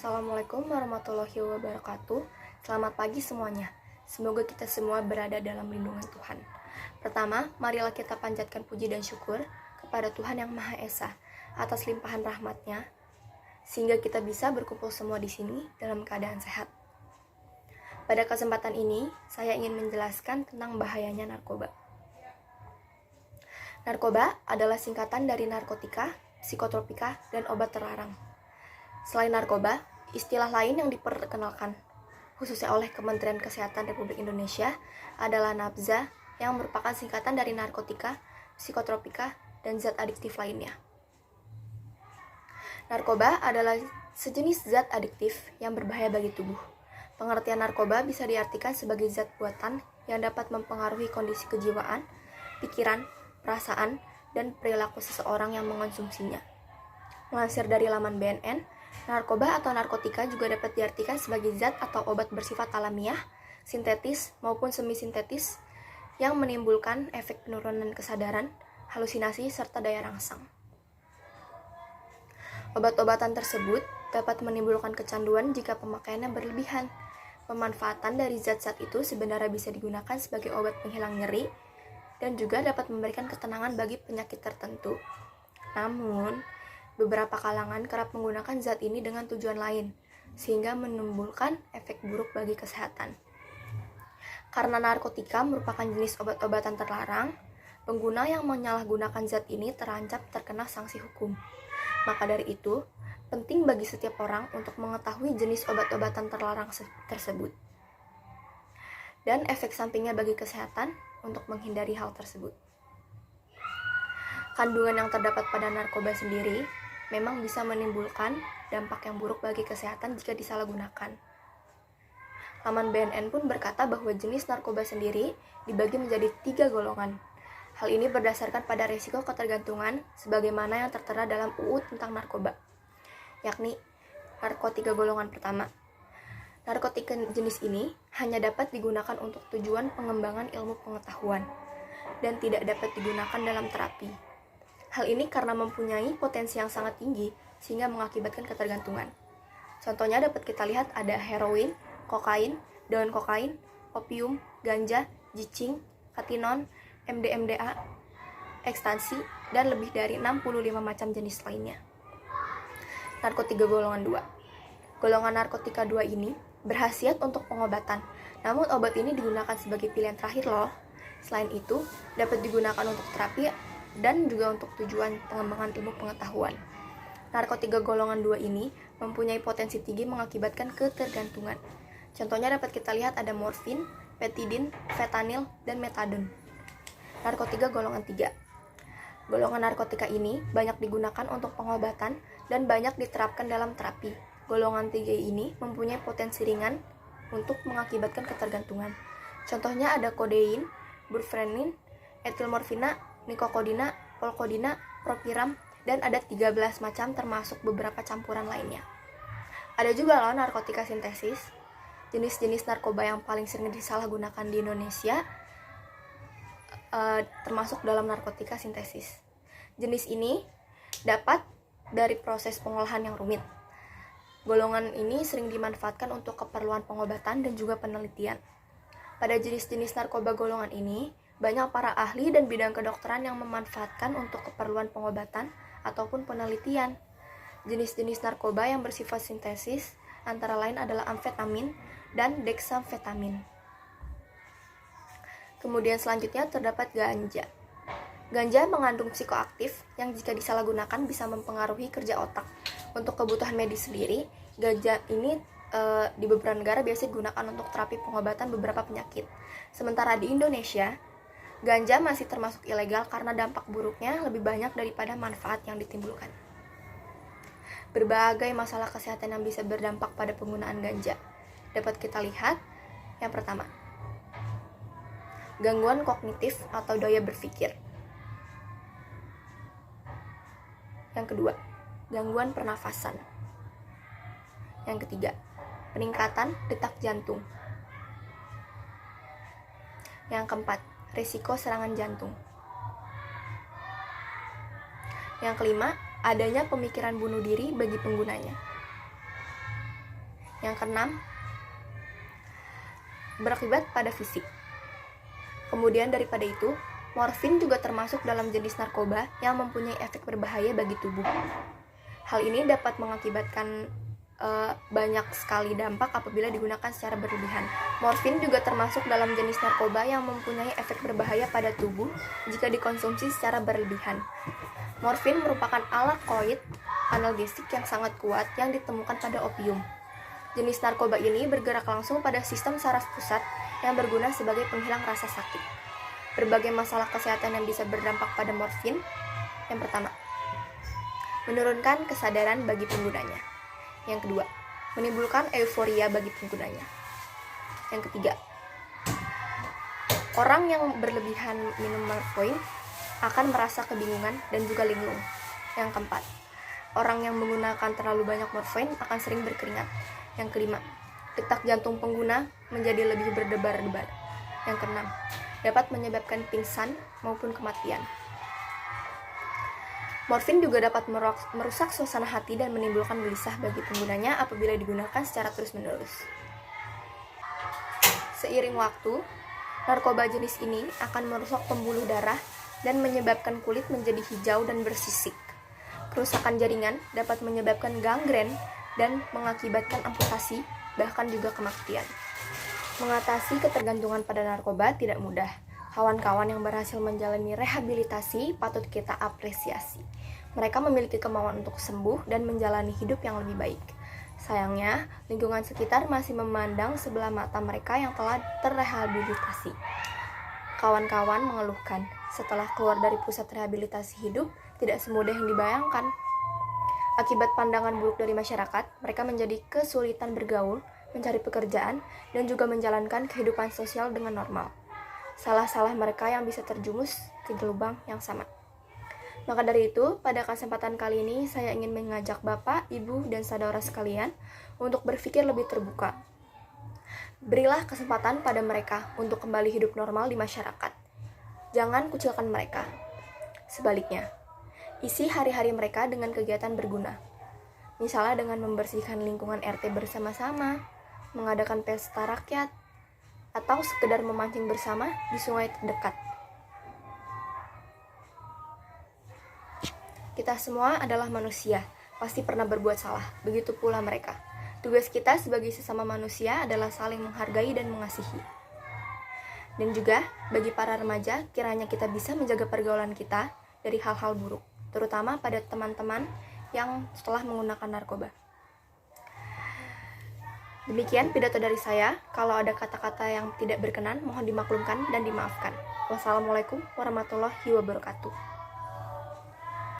Assalamualaikum warahmatullahi wabarakatuh. Selamat pagi semuanya. Semoga kita semua berada dalam lindungan Tuhan. Pertama, marilah kita panjatkan puji dan syukur kepada Tuhan Yang Maha Esa atas limpahan rahmat-Nya, sehingga kita bisa berkumpul semua di sini dalam keadaan sehat. Pada kesempatan ini, saya ingin menjelaskan tentang bahayanya narkoba. Narkoba adalah singkatan dari narkotika, psikotropika, dan obat terlarang. Selain narkoba, istilah lain yang diperkenalkan, khususnya oleh Kementerian Kesehatan Republik Indonesia, adalah NABZA yang merupakan singkatan dari narkotika, psikotropika, dan zat adiktif lainnya. Narkoba adalah sejenis zat adiktif yang berbahaya bagi tubuh. Pengertian narkoba bisa diartikan sebagai zat buatan yang dapat mempengaruhi kondisi kejiwaan, pikiran, perasaan, dan perilaku seseorang yang mengonsumsinya. Melansir dari laman BNN, narkoba atau narkotika juga dapat diartikan sebagai zat atau obat bersifat alamiah, sintetis maupun semi-sintetis yang menimbulkan efek penurunan kesadaran, halusinasi, serta daya rangsang. Obat-obatan tersebut dapat menimbulkan kecanduan jika pemakaiannya berlebihan. Pemanfaatan dari zat-zat itu sebenarnya bisa digunakan sebagai obat penghilang nyeri dan juga dapat memberikan ketenangan bagi penyakit tertentu. Namun, beberapa kalangan kerap menggunakan zat ini dengan tujuan lain, sehingga menimbulkan efek buruk bagi kesehatan. Karena narkotika merupakan jenis obat-obatan terlarang, pengguna yang menyalahgunakan zat ini terancam terkena sanksi hukum. Maka dari itu, penting bagi setiap orang untuk mengetahui jenis obat-obatan terlarang tersebut dan efek sampingnya bagi kesehatan untuk menghindari hal tersebut. Kandungan yang terdapat pada narkoba sendiri memang bisa menimbulkan dampak yang buruk bagi kesehatan jika disalahgunakan. Laman BNN pun berkata bahwa jenis narkoba sendiri dibagi menjadi 3 golongan. Hal ini berdasarkan pada risiko ketergantungan sebagaimana yang tertera dalam UU tentang narkoba, yakni narkotika golongan pertama. Narkotika jenis ini hanya dapat digunakan untuk tujuan pengembangan ilmu pengetahuan dan tidak dapat digunakan dalam terapi. Hal ini karena mempunyai potensi yang sangat tinggi sehingga mengakibatkan ketergantungan. Contohnya dapat kita lihat ada heroin, kokain, daun kokain, opium, ganja, jicing, katinon, MDMA, ekstasi, dan lebih dari 65 macam jenis lainnya. Narkotika golongan 2. Golongan narkotika 2 ini berkhasiat untuk pengobatan, namun obat ini digunakan sebagai pilihan terakhir loh. Selain itu, dapat digunakan untuk terapi dan juga untuk tujuan pengembangan ilmu pengetahuan. Narkotika golongan 2 ini mempunyai potensi tinggi mengakibatkan ketergantungan. Contohnya dapat kita lihat ada morfin, petidin, fentanyl, dan metadon. Narkotika golongan 3. Golongan narkotika ini banyak digunakan untuk pengobatan dan banyak diterapkan dalam terapi. Golongan 3 ini mempunyai potensi ringan untuk mengakibatkan ketergantungan. Contohnya ada kodein, buprenorfin, etilmorfina, nikokodina, polkodina, propiram, dan ada 13 macam termasuk beberapa campuran lainnya. Ada juga loh narkotika sintesis. Jenis-jenis narkoba yang paling sering disalahgunakan di Indonesia termasuk dalam narkotika sintesis. Jenis ini dapat dari proses pengolahan yang rumit. Golongan ini sering dimanfaatkan untuk keperluan pengobatan dan juga penelitian. Pada jenis-jenis narkoba golongan ini, banyak para ahli dan bidang kedokteran yang memanfaatkan untuk keperluan pengobatan ataupun penelitian. Jenis-jenis narkoba yang bersifat sintesis antara lain adalah amfetamin dan dexamfetamin. Kemudian selanjutnya terdapat ganja. Ganja mengandung psikoaktif yang jika disalahgunakan bisa mempengaruhi kerja otak. Untuk kebutuhan medis sendiri, ganja ini di beberapa negara biasa digunakan untuk terapi pengobatan beberapa penyakit. Sementara di Indonesia, ganja masih termasuk ilegal karena dampak buruknya lebih banyak daripada manfaat yang ditimbulkan. Berbagai masalah kesehatan yang bisa berdampak pada penggunaan ganja dapat kita lihat. Yang pertama, gangguan kognitif atau daya berpikir. Yang kedua, gangguan pernafasan. Yang ketiga, peningkatan detak jantung. Yang keempat, risiko serangan jantung. Yang kelima, adanya pemikiran bunuh diri bagi penggunanya. Yang keenam, berakibat pada fisik. Kemudian daripada itu, morfin juga termasuk dalam jenis narkoba yang mempunyai efek berbahaya bagi tubuh. Hal ini dapat mengakibatkan banyak sekali dampak apabila digunakan secara berlebihan. Morfin juga termasuk dalam jenis narkoba yang mempunyai efek berbahaya pada tubuh jika dikonsumsi secara berlebihan. Morfin merupakan alkaloid analgesik yang sangat kuat yang ditemukan pada opium. Jenis narkoba ini bergerak langsung pada sistem saraf pusat yang berguna sebagai penghilang rasa sakit. Berbagai masalah kesehatan yang bisa berdampak pada morfin. Yang pertama, menurunkan kesadaran bagi penggunanya. Yang kedua, menimbulkan euforia bagi penggunanya. Yang ketiga, orang yang berlebihan minum morfin akan merasa kebingungan dan juga linglung. Yang keempat, orang yang menggunakan terlalu banyak morfin akan sering berkeringat. Yang kelima, detak jantung pengguna menjadi lebih berdebar-debar. Yang keenam, dapat menyebabkan pingsan maupun kematian. Morfin juga dapat merusak suasana hati dan menimbulkan gelisah bagi penggunanya apabila digunakan secara terus-menerus. Seiring waktu, narkoba jenis ini akan merusak pembuluh darah dan menyebabkan kulit menjadi hijau dan bersisik. Kerusakan jaringan dapat menyebabkan gangren dan mengakibatkan amputasi, bahkan juga kematian. Mengatasi ketergantungan pada narkoba tidak mudah. Kawan-kawan yang berhasil menjalani rehabilitasi patut kita apresiasi. Mereka memiliki kemauan untuk sembuh dan menjalani hidup yang lebih baik. Sayangnya, lingkungan sekitar masih memandang sebelah mata mereka yang telah terrehabilitasi. Kawan-kawan mengeluhkan, setelah keluar dari pusat rehabilitasi hidup, tidak semudah yang dibayangkan. Akibat pandangan buruk dari masyarakat, mereka menjadi kesulitan bergaul, mencari pekerjaan, dan juga menjalankan kehidupan sosial dengan normal. Salah-salah mereka yang bisa terjumus ke lubang yang sama. Maka dari itu, pada kesempatan kali ini saya ingin mengajak Bapak, Ibu, dan saudara sekalian untuk berpikir lebih terbuka. Berilah kesempatan pada mereka untuk kembali hidup normal di masyarakat. Jangan kucilkan mereka. Sebaliknya, isi hari-hari mereka dengan kegiatan berguna. Misalnya dengan membersihkan lingkungan RT bersama-sama, mengadakan pesta rakyat, atau sekedar memancing bersama di sungai terdekat. Kita semua adalah manusia, pasti pernah berbuat salah, begitu pula mereka. Tugas kita sebagai sesama manusia adalah saling menghargai dan mengasihi. Dan juga, bagi para remaja, kiranya kita bisa menjaga pergaulan kita dari hal-hal buruk, terutama pada teman-teman yang telah menggunakan narkoba. Demikian pidato dari saya. Kalau ada kata-kata yang tidak berkenan, mohon dimaklumkan dan dimaafkan. Wassalamualaikum warahmatullahi wabarakatuh.